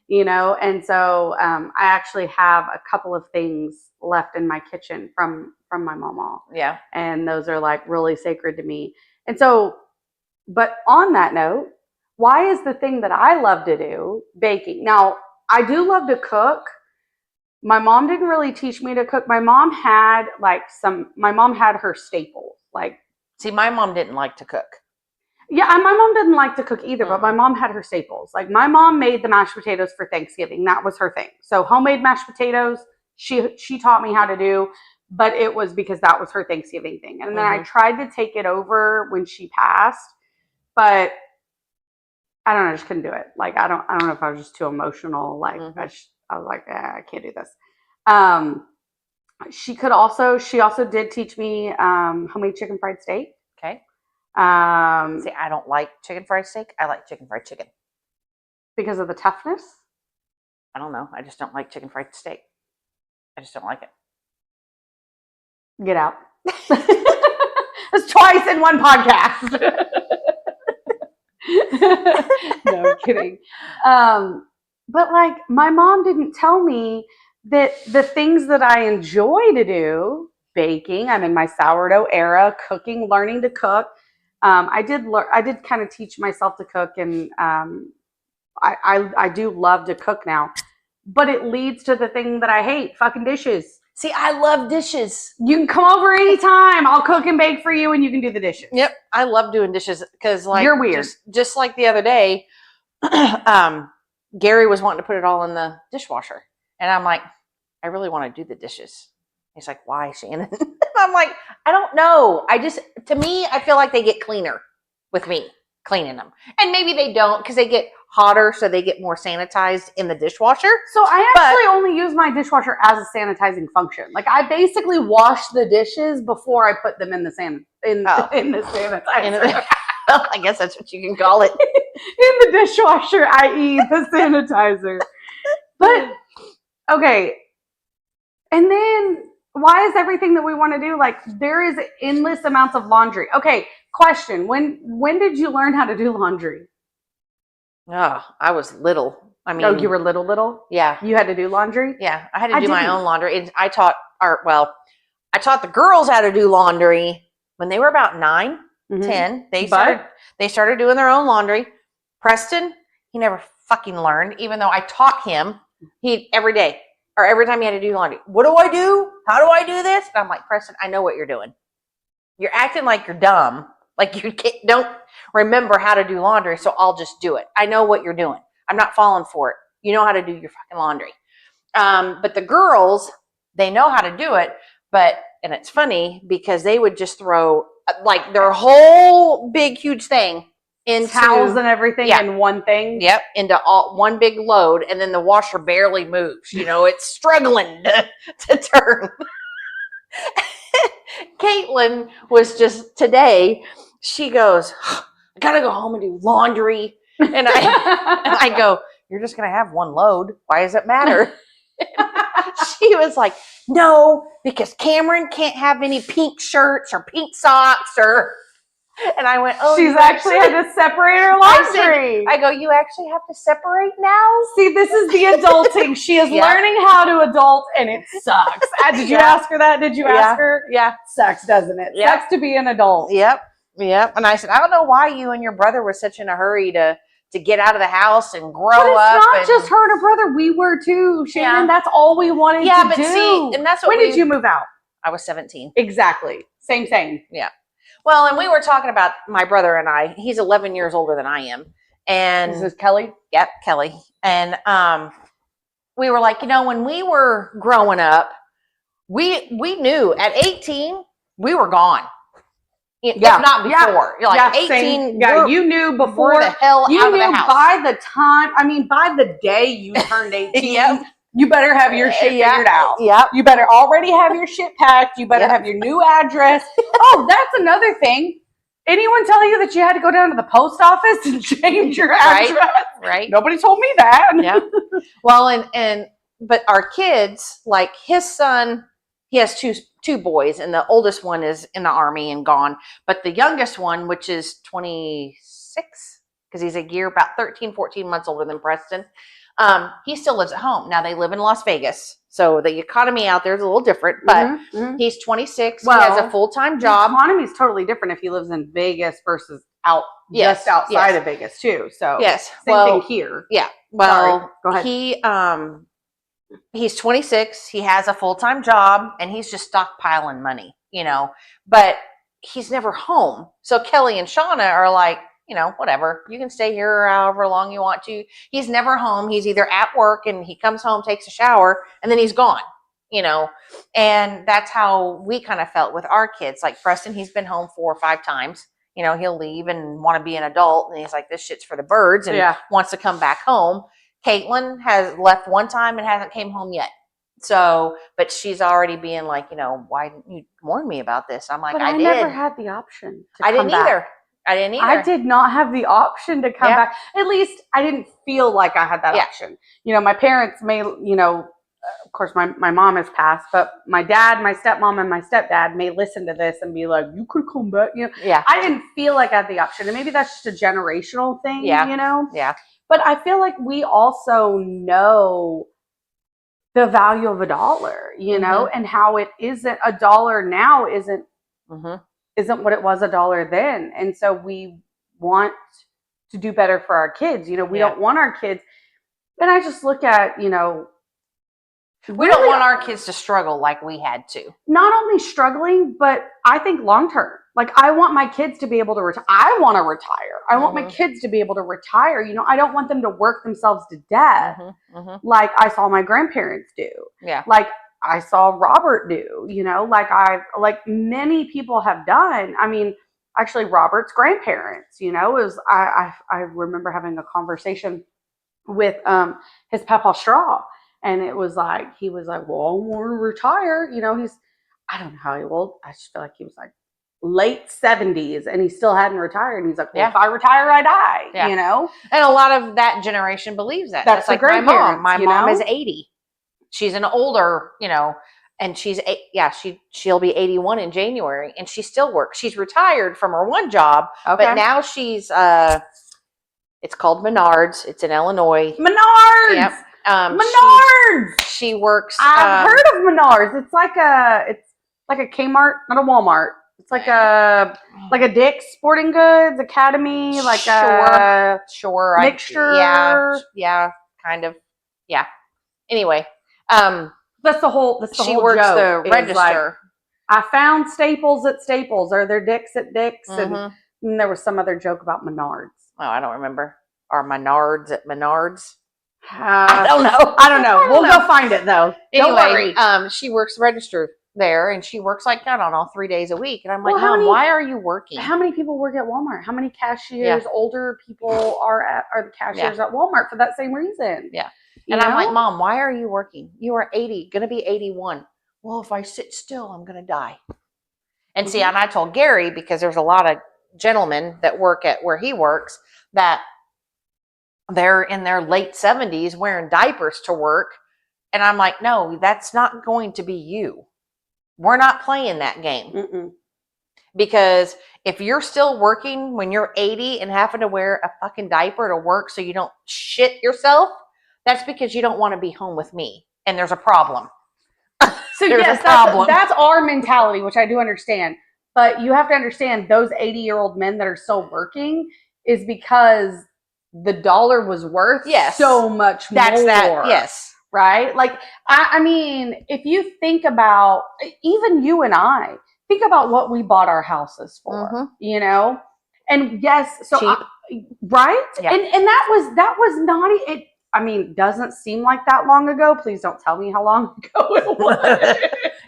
S2: You know, and so I actually have a couple of things left in my kitchen from my mama.
S1: Yeah,
S2: and those are like really sacred to me. And so, but on that note, why is the thing that I love to do baking? Now, I do love to cook. My mom didn't really teach me to cook. My mom had her staples. Like,
S1: see, my mom didn't like to cook.
S2: Yeah, and my mom didn't like to cook either, but my mom had her staples. Like, my mom made the mashed potatoes for Thanksgiving. That was her thing. So homemade mashed potatoes, she taught me how to do. But it was because that was her Thanksgiving thing. And then I tried to take it over when she passed, but I don't know, I just couldn't do it. Like, I don't know if I was just too emotional. Like, I was like, I can't do this. She also did teach me homemade chicken fried steak.
S1: Okay. See, I don't like chicken fried steak. I like chicken fried chicken.
S2: Because of the toughness?
S1: I don't know. I just don't like chicken fried steak. I just don't like it.
S2: Get out. That's twice in one podcast. No, I'm kidding. But like, my mom didn't tell me that the things that I enjoy to do, baking, I'm in my sourdough era, cooking, learning to cook. I did kind of teach myself to cook, and I do love to cook now. But it leads to the thing that I hate, fucking dishes.
S1: See, I love dishes.
S2: You can come over anytime. I'll cook and bake for you, and you can do the dishes.
S1: Yep, I love doing dishes because, like,
S2: you're weird.
S1: Just like the other day, Gary was wanting to put it all in the dishwasher, and I'm like, I really want to do the dishes. He's like, why, Shannon? I'm like, I don't know. To me, I feel like they get cleaner with me cleaning them, and maybe they don't because they get hotter, so they get more sanitized in the dishwasher.
S2: So I actually only use my dishwasher as a sanitizing function. Like, I basically wash the dishes before I put them in the sanitizer.
S1: Well, I guess that's what you can call it.
S2: In the dishwasher, i.e. the sanitizer. But okay, and then why is everything that we want to do, like, there is endless amounts of laundry. Okay, question: when did you learn how to do laundry?
S1: Oh, I was little. I mean,
S2: oh, you were little?
S1: Yeah.
S2: You had to do laundry?
S1: Yeah, I had to do my own laundry. And I taught the girls how to do laundry when they were about 9, 10. They started doing their own laundry. Preston, he never fucking learned, even though I taught him every day or every time he had to do laundry. What do I do? How do I do this? And I'm like, Preston, I know what you're doing. You're acting like you're dumb. Like you don't remember how to do laundry, so I'll just do it. I know what you're doing. I'm not falling for it. You know how to do your fucking laundry. But the girls, they know how to do it, and it's funny because they would just throw like their whole big, huge thing into
S2: towels and everything in one thing.
S1: Yep, into one big load, and then the washer barely moves. It's struggling to turn. Caitlin was just today. She goes, I gotta go home and do laundry, and I go, you're just gonna have one load. Why does it matter? She was like, no, because Cameron can't have any pink shirts or pink socks and I went, oh,
S2: she's actually had to separate her laundry.
S1: I go, you actually have to separate now?
S2: See, this is the adulting. She is learning how to adult, and it sucks. Did you ask her that? Did you ask her?
S1: Yeah.
S2: Sucks, doesn't it?
S1: Yep.
S2: Sucks to be an adult.
S1: Yep. And I said, I don't know why you and your brother were such in a hurry to get out of the house and grow up.
S2: But it's not just her and her brother. We were too, Shannon. Yeah. That's all we wanted to do.
S1: See, and that's what
S2: when did you move out?
S1: I was 17.
S2: Exactly. Same.
S1: Yeah. Well, and we were talking about my brother and I. He's 11 years older than I am. And
S2: this is Kelly?
S1: Yep, Kelly. And we were like, when we were growing up, we knew at 18, we were gone. If not before. You're like 18.
S2: You knew before
S1: the hell out of the house.
S2: By the day you turned 18,
S1: yep.
S2: You better have your shit figured out.
S1: Yep.
S2: You better already have your shit packed. You better have your new address. Oh, that's another thing. Anyone tell you that you had to go down to the post office and change your address?
S1: Right.
S2: Nobody told me that.
S1: Yeah. Well, but our kids, like his son, he has two boys, and the oldest one is in the Army and gone. But the youngest one, which is 26, because he's a year, about 13, 14 months older than Preston, he still lives at home. Now they live in Las Vegas, so the economy out there is a little different, but he's 26. Well, he has a full-time job.
S2: The economy is totally different if he lives in Vegas versus just outside of Vegas too. So same thing here.
S1: Yeah. Well,
S2: sorry. Go ahead.
S1: He's 26. He has a full-time job, and he's just stockpiling money, but he's never home. So Kelly and Shauna are like, whatever, you can stay here however long you want to. He's never home. He's either at work and he comes home, takes a shower, and then he's gone, and that's how we kind of felt with our kids. Like Preston, he's been home 4 or 5 times. He'll leave and want to be an adult, and he's like, this shit's for the birds, and wants to come back home. Caitlin has left one time and hasn't came home yet. So, but she's already being like, why didn't you warn me about this? I'm like,
S2: I
S1: did.
S2: never had the option to come
S1: didn't
S2: back.
S1: either. I didn't either.
S2: I did not have the option to come back. At least I didn't feel like I had that option. My parents may, of course, my mom has passed, but my dad, my stepmom, and my stepdad may listen to this and be like, you could come back.
S1: Yeah.
S2: I didn't feel like I had the option. And maybe that's just a generational thing,
S1: Yeah. Yeah.
S2: But I feel like we also know the value of a dollar, and how it isn't a dollar now isn't what it was a dollar then. And so we want to do better for our kids. We don't want our kids. And I just look at,
S1: we don't want our kids to struggle like we had to.
S2: Not only struggling, but I think long term. Like, I want my kids to be able to retire. I want to retire. I want my kids to be able to retire. I don't want them to work themselves to death like I saw my grandparents do.
S1: Yeah.
S2: Like I saw Robert do, like many people have done. I mean, actually Robert's grandparents, I remember having a conversation with his Papa Straw. And it was like, he was like, well, I want to retire. I don't know how old. I just feel like he was like late 70s and he still hadn't retired. And he's like, well, if I retire, I die,
S1: And a lot of that generation believes that.
S2: That's
S1: like my mom. My mom is 80. She's an older, and she'll be 81 in January and she still works. She's retired from her one job, but now she's, it's called Menards. It's in Illinois.
S2: Menards!
S1: Yep.
S2: Menards!
S1: She works.
S2: I've heard of Menards. It's like a Kmart, not a Walmart. It's like a Dick's Sporting Goods, Academy, like a mixture.
S1: Yeah, kind of. Yeah. Anyway,
S2: that's the whole.
S1: She works
S2: joke,
S1: the register.
S2: Like, I found Staples at Staples. Are there Dick's at Dick's? And there was some other joke about Menards.
S1: Oh, I don't remember. Or Menards at Menards.
S2: I don't know. We'll go find it though.
S1: Anyway, she works register there, and she works like, I don't know, 3 days a week. And I'm like, Mom, why are you working?
S2: How many people work at Walmart? How many cashiers, older people are the cashiers at Walmart for that same reason?
S1: Yeah. And I'm like, Mom, why are you working? You are 80, going to be 81. Well, if I sit still, I'm going to die. And see, and I told Gary, because there's a lot of gentlemen that work at where he works that they're in their late 70s wearing diapers to work. And I'm like, no, that's not going to be you. We're not playing that game. Because if you're still working when you're 80 and having to wear a fucking diaper to work so you don't shit yourself, that's because you don't want to be home with me. And there's a problem.
S2: So yes, that's our mentality, which I do understand. But you have to understand those 80-year-old men that are still working is because the dollar was worth so much more.
S1: That's that, yes.
S2: Right? Like, I mean, if you think about, even you and I, think about what we bought our houses for, And yes, so, right?
S1: Yeah.
S2: And that was not, it. I mean, doesn't seem like that long ago. Please don't tell me how long ago it was.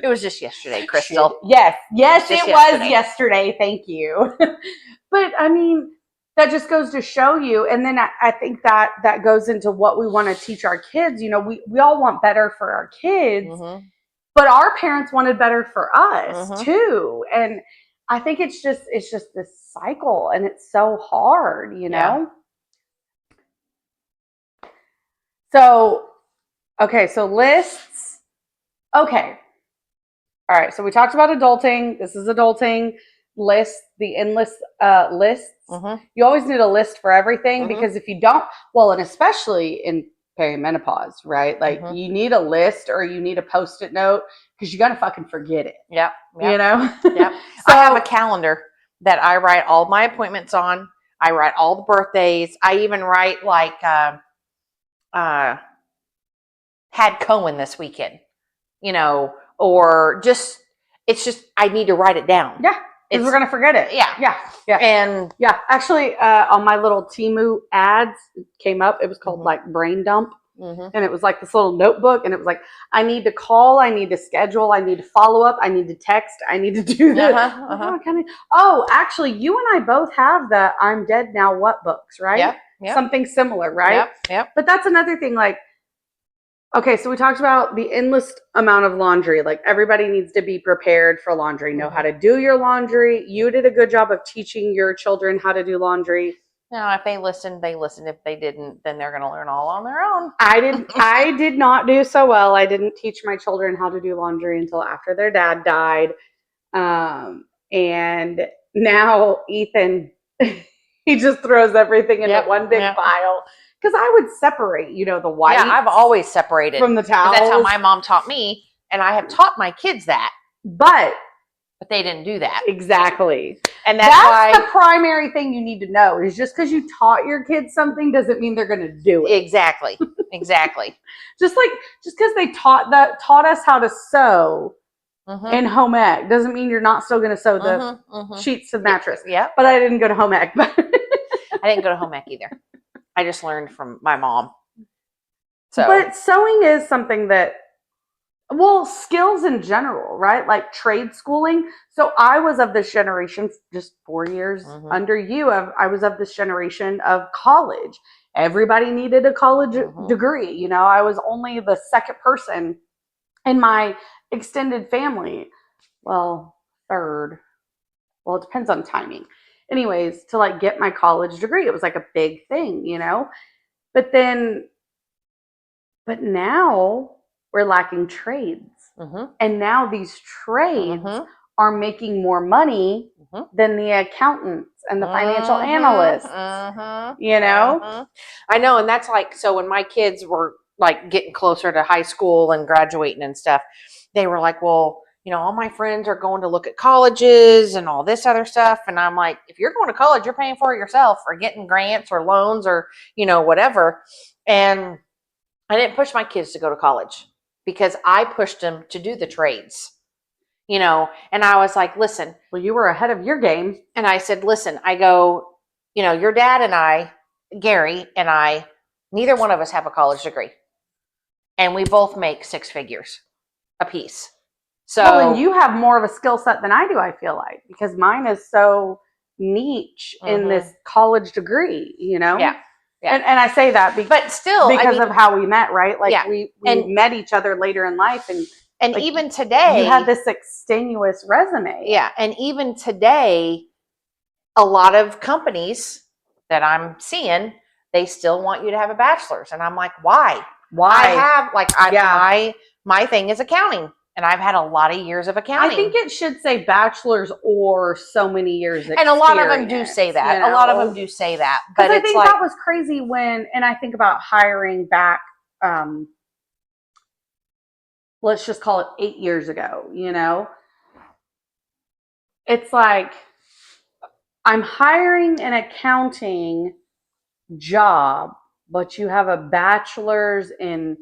S1: It was just yesterday, Crystal.
S2: Yes, it was yesterday. Thank you. But I mean, that just goes to show you. And then I think that goes into what we want to teach our kids. We all want better for our kids, but our parents wanted better for us too. And I think it's just this cycle, and it's so hard,
S1: Yeah.
S2: So, okay, so lists. Okay. All right, so we talked about adulting. This is adulting. Lists, the endless lists. You always need a list for everything, because if you don't, well, and especially in perimenopause, right? Like, you need a list or you need a Post-it note, because you're going to fucking forget it.
S1: Yep.
S2: Yep.
S1: So I have a calendar that I write all my appointments on. I write all the birthdays. I even write like, had Cohen this weekend, or just, it's just, I need to write it down.
S2: Yeah. Because we're going to forget it.
S1: Yeah.
S2: And actually, on my little Temu ads, it came up. It was called like Brain Dump. And it was like this little notebook. And it was like, I need to call. I need to schedule. I need to follow up. I need to text. I need to do this. Oh, actually, you and I both have the I'm Dead Now What books, right?
S1: Yep.
S2: Something similar, right?
S1: Yep.
S2: But that's another thing. Like, okay, so we talked about the endless amount of laundry. Like, everybody needs to be prepared for laundry, know how to do your laundry. You did a good job of teaching your children how to do laundry.
S1: No, if they listened, they listened. If they didn't, then they're going to learn all on their own.
S2: I did not do so well. I didn't teach my children how to do laundry until after their dad died. And now Ethan, he just throws everything into one big pile. Because I would separate, the white.
S1: Yeah, I've always separated
S2: from the towels.
S1: That's how my mom taught me, and I have taught my kids that.
S2: But
S1: they didn't do that.
S2: Exactly.
S1: And that's
S2: why the primary thing you need to know is just because you taught your kids something doesn't mean they're going to do it.
S1: Exactly.
S2: Just because they taught us how to sew in home ec doesn't mean you're not still going to sew the sheets to the mattress.
S1: Yeah.
S2: But I didn't go to home ec.
S1: I didn't go to home ec either. I just learned from my mom.
S2: But sewing is something that, skills in general, right? Like trade schooling. So I was of this generation, just 4 years under you. I was of this generation of college. Everybody needed a college degree. I was only the second person in my extended family. Well, third. Well, it depends on timing. Anyways, to get my college degree, it was a big thing, But now we're lacking trades. And now these trades are making more money than the accountants and the financial analysts.
S1: I know. And that's so when my kids were getting closer to high school and graduating and stuff, they were like, well, all my friends are going to look at colleges and all this other stuff. And I'm like, if you're going to college, you're paying for it yourself or getting grants or loans or, whatever. And I didn't push my kids to go to college because I pushed them to do the trades, and I was like, listen.
S2: Well, you were ahead of your game.
S1: And I said, listen, I go, your dad and I, Gary and I, neither one of us have a college degree. And we both make 6 figures a piece. So,
S2: and you have more of a skill set than I do, I feel like, because mine is so niche in this college degree,
S1: Yeah.
S2: And I say that
S1: but still
S2: because of how we met, right? We met each other later in life, and
S1: even today
S2: you had this extenuous resume.
S1: Yeah, and even today, a lot of companies that I'm seeing, they still want you to have a bachelor's, and I'm like, why? I have my thing is accounting. And I've had a lot of years of accounting.
S2: I think it should say bachelor's or so many years experience.
S1: And a lot of them do say that. A lot of them do say that.
S2: But I think that was crazy and I think about hiring back, let's just call it 8 years ago, It's like, I'm hiring an accounting job, but you have a bachelor's in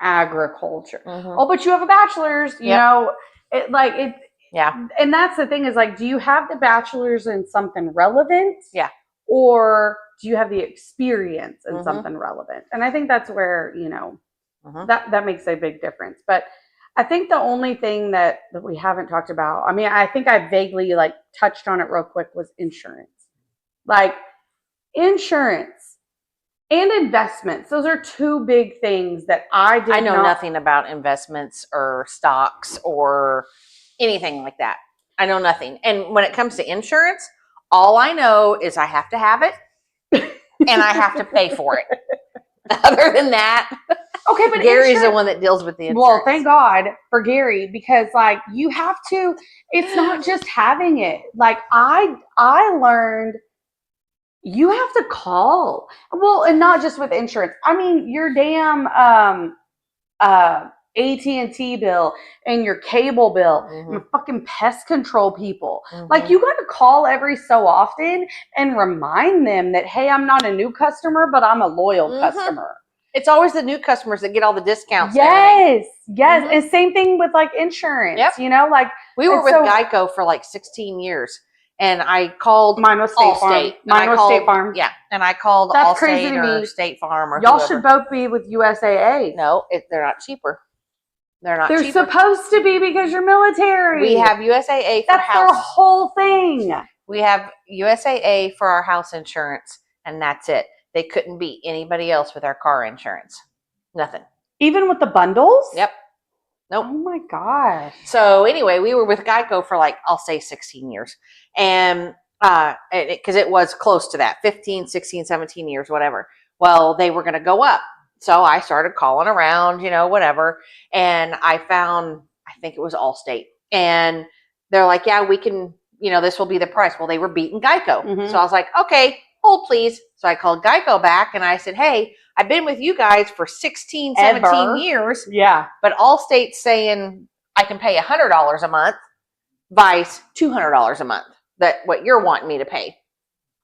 S2: agriculture. Oh, but you have a bachelor's, you know, and that's the thing is do you have the bachelor's in something relevant?
S1: Yeah.
S2: Or do you have the experience in something relevant? And I think that's where, that makes a big difference. But I think the only thing that we haven't talked about, I think I vaguely touched on it real quick, was insurance. Insurance and investments. Those are 2 big things that I
S1: know nothing about investments or stocks or anything like that. I know nothing. And when it comes to insurance, all I know is I have to have it and I have to pay for it. Other than that,
S2: okay, but
S1: Gary's the one that deals with the insurance.
S2: Well, thank God for Gary, because you have to, it's not just having it. I learned you have to call. Well, and not just with insurance. Your damn AT&T bill and your cable bill, and fucking pest control people. You got to call every so often and remind them that, hey, I'm not a new customer, but I'm a loyal customer.
S1: It's always the new customers that get all the discounts.
S2: Yes. And same thing with insurance.
S1: Yep. We were with Geico for 16 years. And I called
S2: Mine was State Farm. Mine was State Farm.
S1: Yeah. And I called Allstate or State Farm or
S2: y'all
S1: whoever.
S2: Should both be with USAA.
S1: No, they're not cheaper.
S2: They're supposed to be because you're military.
S1: We have USAA for
S2: That's their whole thing.
S1: We have USAA for our house insurance, and that's it. They couldn't beat anybody else with our car insurance. Nothing.
S2: Even with the bundles?
S1: Yep. Nope.
S2: Oh my gosh.
S1: So anyway, we were with Geico for I'll say 16 years. And because it was close to that 15, 16, 17 years, whatever. Well, they were going to go up. So I started calling around, whatever. And I found, I think it was Allstate. And they're like, yeah, we can, this will be the price. Well, they were beating Geico.
S2: Mhm.
S1: So I was like, okay, hold please. So I called Geico back and I said, hey, I've been with you guys for 16, 17 years.
S2: Yeah.
S1: But Allstate's saying I can pay $100 a month, vice $200 a month. That what you're wanting me to pay.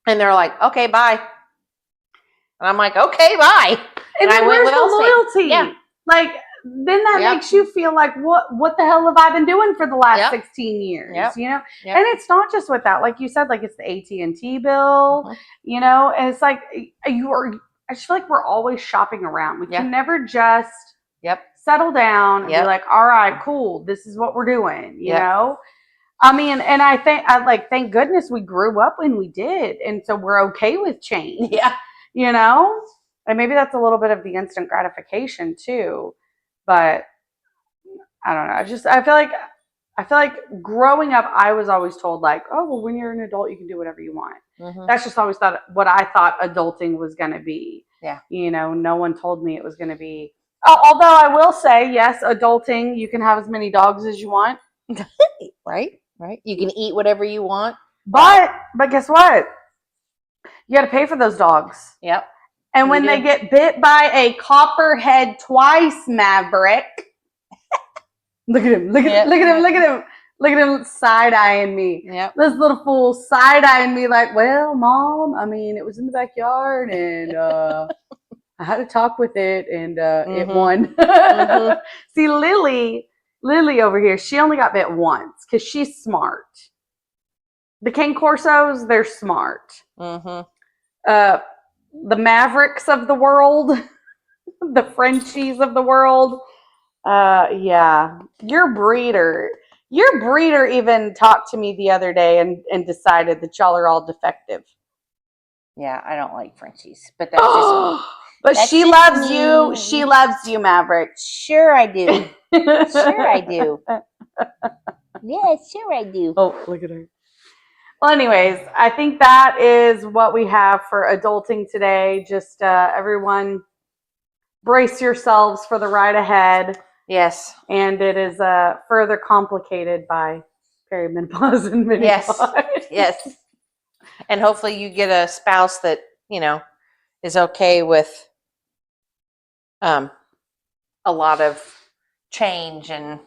S1: And they're like, okay, bye. And I'm like, okay, bye.
S2: And
S1: I went with
S2: the
S1: Allstate.
S2: loyalty.
S1: Yeah.
S2: Like, then that
S1: Yep.
S2: makes you feel like, what the hell have I been doing for the last
S1: Yep.
S2: 16 years?
S1: Yep.
S2: Yep.
S1: Yep.
S2: And it's not just with that. Like you said, like it's the AT&T bill,
S1: Mhm.
S2: and it's like I just feel like we're always shopping around. We can never just settle down and be like, all right, cool, this is what we're doing, you know? I mean, and I think, thank goodness we grew up when we did. And so we're okay with change.
S1: Yeah.
S2: And maybe that's a little bit of the instant gratification too. But I don't know. I feel like growing up, I was always told like, oh, well, when you're an adult, you can do whatever you want.
S1: Mhm.
S2: That's just always what I thought adulting was going to be.
S1: Yeah.
S2: No one told me it was going to be. Although I will say, yes, adulting, you can have as many dogs as you want.
S1: Right. You can eat whatever you want.
S2: But guess what? You got to pay for those dogs.
S1: Yep.
S2: And when they get bit by a copperhead twice maverick, look at him, look at him side-eyeing me.
S1: Yep.
S2: This little fool side-eyeing me like, well, Mom, I mean, it was in the backyard and I had to talk with it and it won. See, Lily over here, she only got bit once because she's smart. The Cane Corsos, they're smart. The Mavericks of the world, the Frenchies of the world. Your breeder even talked to me the other day and decided that y'all are all defective.
S1: Yeah, I don't like Frenchies, but that's just.
S2: But she loves you. She loves you, Maverick.
S1: Sure, I do. Sure, I do. Yeah, sure, I do.
S2: Oh, look at her. Well, anyways, I think that is what we have for adulting today. Just everyone brace yourselves for the ride ahead.
S1: Yes.
S2: And it is further complicated by perimenopause and menopause.
S1: Yes. And hopefully you get a spouse that, is okay with a lot of change and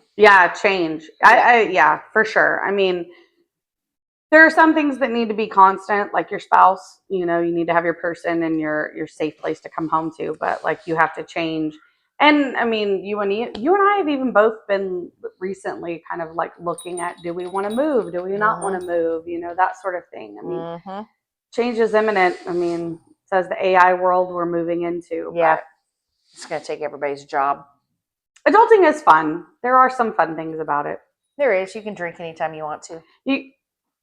S2: change. I for sure. I mean, there are some things that need to be constant, like your spouse. You need to have your person and your safe place to come home to. But like you have to change. And I mean, you and I have even both been recently kind of like looking at, do we want to move? Do we not want to move? That sort of thing. I mean, change is imminent. I mean, it says the AI world we're moving into.
S1: Yeah. It's going to take everybody's job.
S2: Adulting is fun. There are some fun things about it.
S1: There is. You can drink anytime you want to.
S2: You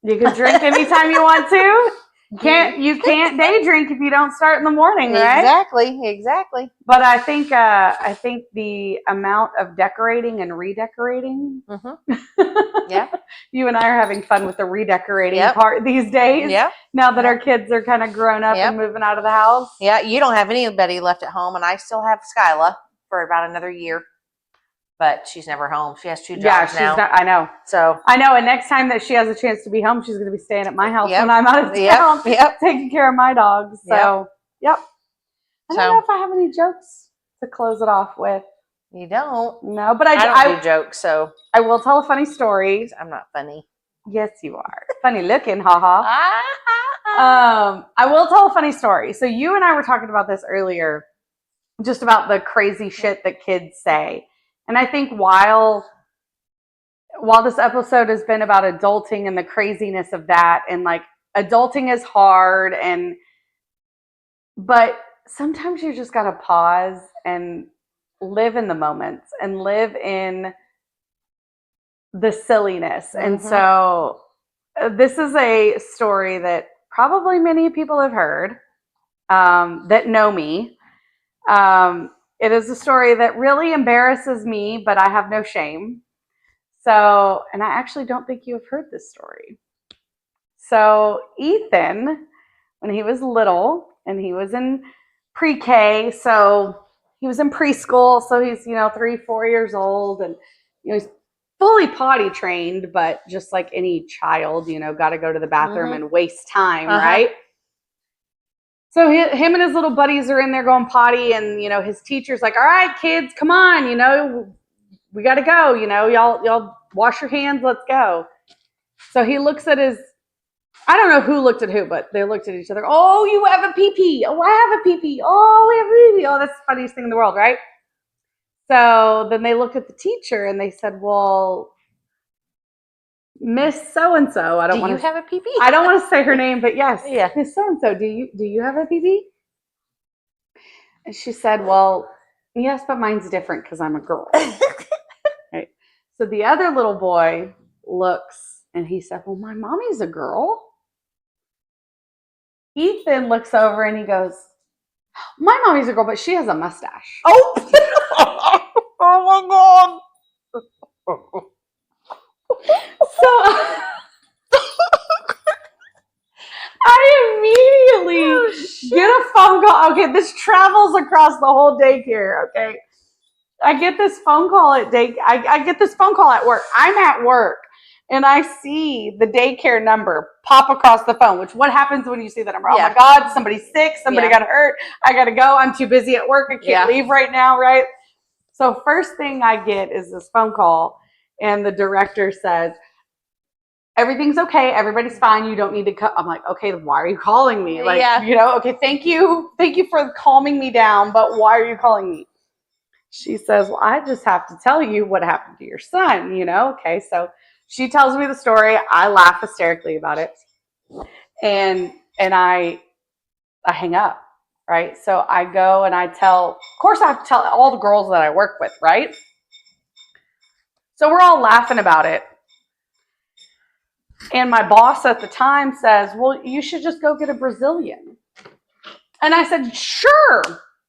S2: can drink anytime you want to. You can't day drink if you don't start in the morning, right?
S1: Exactly.
S2: But I think the amount of decorating and redecorating.
S1: Yeah.
S2: You and I are having fun with the redecorating part these days.
S1: Yeah.
S2: Now that our kids are kind of grown up and moving out of the house.
S1: Yeah. You don't have anybody left at home, and I still have Skyla for about another year. But she's never home. She has 2 jobs now.
S2: I know.
S1: So
S2: I know. And next time that she has a chance to be home, she's going to be staying at my house when I'm out of town, taking care of my dogs. So, I don't know if I have any jokes to close it off with.
S1: You don't?
S2: No, but
S1: I don't do jokes, so
S2: I will tell a funny story.
S1: I'm not funny.
S2: Yes, you are. Funny looking, haha. I will tell a funny story. So you and I were talking about this earlier, just about the crazy shit that kids say. And I think while this episode has been about adulting and the craziness of that, and like adulting is hard, but sometimes you just gotta pause and live in the moments and live in the silliness. And so this is a story that probably many people have heard that know me. It is a story that really embarrasses me, but I have no shame. So, and I actually don't think you have heard this story. So Ethan, when he was little and he was in pre-K, so he was in preschool, so he's, 3-4 years old, and he's fully potty trained, but just like any child, got to go to the bathroom and waste time, right? So him and his little buddies are in there going potty, and his teacher's like, all right, kids, come on, we got to go, y'all wash your hands, let's go. So he looks at I don't know who looked at who, but they looked at each other. Oh, you have a pee-pee. Oh, I have a pee-pee. Oh, we have a pee-pee. Oh, that's the funniest thing in the world, right? So then they looked at the teacher and they said, well, Miss So-and-so, I don't want to
S1: have a pee-pee?
S2: I don't want to say her name, but yes.
S1: Yeah.
S2: Miss So-and-so, do you have a pee-pee? And she said, well, yes, but mine's different because I'm a girl. Right. So the other little boy looks and he said, well, my mommy's a girl. Ethan looks over and he goes, my mommy's a girl, but she has a mustache.
S1: Oh, oh my God.
S2: So I immediately get a phone call. Okay, this travels across the whole daycare. Okay, I get this phone call at I get this phone call at work. I'm at work and I see the daycare number pop across the phone. Which what happens when you see that number? Oh my God, somebody's sick. Somebody got hurt. I gotta go. I'm too busy at work. I can't leave right now. Right. So first thing I get is this phone call, and the director says, everything's okay. Everybody's fine. You don't need to come. I'm like, okay, why are you calling me? Like, okay, thank you. Thank you for calming me down, but why are you calling me? She says, well, I just have to tell you what happened to your son, Okay, so she tells me the story. I laugh hysterically about it. And I hang up, right? So I go and of course I have to tell all the girls that I work with, right? So we're all laughing about it. And my boss at the time says, well, you should just go get a Brazilian. And I said, sure.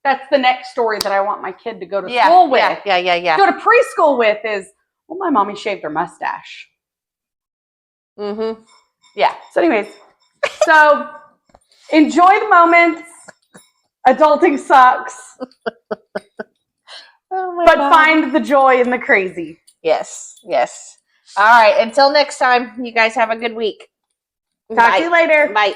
S2: That's the next story that I want my kid to go to school with.
S1: Yeah.
S2: Go to preschool with is, well, my mommy shaved her mustache.
S1: Mm-hmm. Yeah.
S2: So anyways, enjoy the moments. Adulting sucks. But find the joy in the crazy.
S1: Yes. All right. Until next time, you guys have a good week.
S2: Talk to you later.
S1: Bye.